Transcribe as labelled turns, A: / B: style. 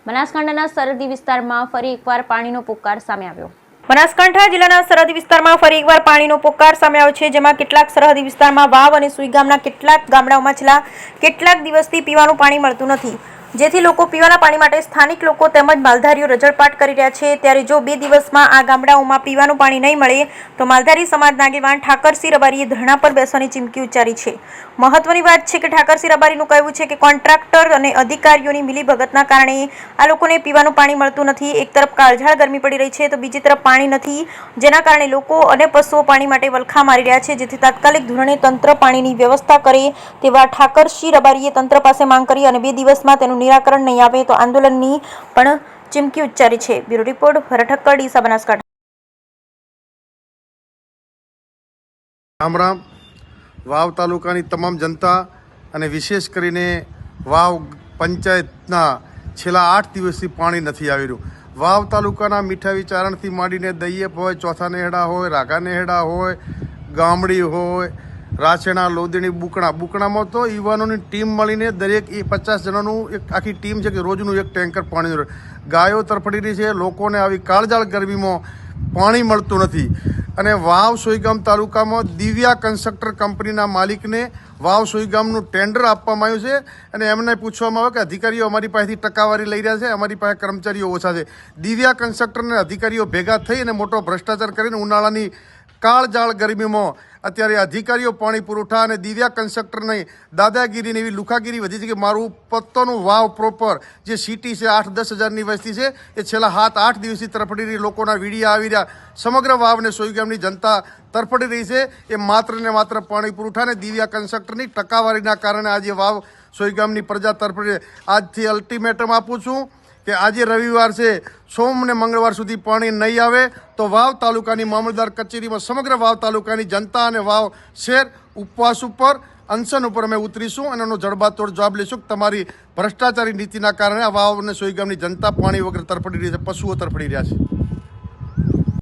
A: બનાસકાંઠાના સરહદી વિસ્તારમાં ફરી એકવાર પાણીનો પોકાર સામે આવ્યો।
B: બનાસકાંઠા જિલ્લાના સરહદી વિસ્તારમાં ફરી એકવાર પાણીનો પોકાર સામે આવ્યો છે, જેમાં કેટલાક સરહદી વિસ્તારમાં વાવ અને સુઈ ગામના કેટલાક ગામડાઓમાં છેલ્લા કેટલાક દિવસથી પીવાનું પાણી મળતું નથી, જેથી લોકો પીવાના પાણી માટે સ્થાનિક લોકો તેમજ માલધારીઓ રજળપાટ કરી રહ્યા છે। ત્યારે જો 2 દિવસમાં આ ગામડાઓમાં પીવાનું પાણી નહીં મળે તો માલધારી સમાજના આગેવાન ઠાકરસિંહ રબારીએ ધરણા પર બેસવાની ચીમકી ઉચ્ચારી છે। મહત્વની વાત છે કે ઠાકરસિંહ રબારીનું કહેવું છે કે કોન્ટ્રાક્ટર અને અધિકારીઓની મિલીભગતના કારણે આ લોકોને પીવાનું પાણી મળતું નથી। એક તરફ કાળઝાળ ગરમી પડી રહી છે તો બીજી તરફ પાણી નથી, જેના કારણે લોકો અને પશુઓ પાણી માટે વલખા મારી રહ્યા છે, જેથી તાત્કાલિક ધોરણે તંત્ર પાણીની વ્યવસ્થા કરે તેવા ઠાકરસિંહ રબારીએ તંત્ર પાસે માંગ કરી અને 2 દિવસમાં તેનું નિરાકરણ નહીં આવે તો આંદોલનની પણ ચીમકી ઉચ્ચારી છે। Bureau report Bharat Thakkar, Deesa, Banaskantha.
C: રામ રામ। વાવ તાલુકાની તમામ જનતા અને વિશેષ કરીને વાવ પંચાયતના છેલ્લા 8 દિવસથી પાણી નથી આવી રહ્યું। વાવ તાલુકાના મીઠાવી ચારણથી માંડીને દૈયપ હોય, ચોથા નેહડા હોય, રાઘા નેહડા હોય, ગામડી હોય, રાછેણા, લોદીણી, બુકણામાં તો યુવાનોની ટીમ મળીને દરેક 50 જણાનું એક આખી ટીમ છે કે રોજનું 1 ટેન્કર પાણીનું ગાયો તરફડી રહી છે। લોકોને આવી કાળઝાળ ગરમીમાં પાણી મળતું નથી અને વાવ સોઈગામ તાલુકામાં દિવ્યા કન્સ્ટ્રક્ટર કંપનીના માલિકને વાવ સોઈગામનું ટેન્ડર આપવામાં આવ્યું છે અને એમને પૂછવામાં આવ્યું કે અધિકારીઓ અમારી પાસેથી ટકાવારી લઈ રહ્યા છે, અમારી પાસે કર્મચારીઓ ઓછા છે। દિવ્યા કન્સ્ટ્રક્ટરના અધિકારીઓ ભેગા થઈ અને મોટો ભ્રષ્ટાચાર કરીને ઉનાળાની કાળઝાળ ગરમીમાં અત્યારે અધિકારીઓ પાણી પુરવઠા અને દિવ્યા કન્સ્ટ્રક્ટરની દાદાગીરીની એવી લુખાગીરી વધી છે કે મારું પત્તોનું વાવ પ્રોપર જે સિટી છે 8-10 હજારની વસ્તી છે એ છેલ્લા 7-8 દિવસથી તરફડી રહી, લોકોના વીડિયા આવી રહ્યા, સમગ્ર વાવને સોઈગામની જનતા તરફડી રહી છે। એ માત્ર ને માત્ર પાણી પુરવઠા અને દિવ્યા કન્સ્ટ્રક્ટરની ટકાવારીના કારણે આજે વાવ સોઈગામની પ્રજા તરફડી। આજથી અલ્ટિમેટમ આપું છું કે આજે રવિવાર છે, સોમ ને મંગળવાર સુધી પાણી નહીં આવે તો વાવ તાલુકાની મામલતદાર કચેરીમાં સમગ્ર વાવ તાલુકાની જનતા અને વાવ શહેર ઉપવાસ ઉપર, અનશન ઉપર અમે ઉતરીશું અને એનો જડબાતોડ જવાબ લઈશું કે તમારી ભ્રષ્ટાચારી નીતિના કારણે આ વાવ અને સોઈગામની જનતા પાણી વગર તરફડી રહી છે, પશુઓ તરફડી રહ્યા છે।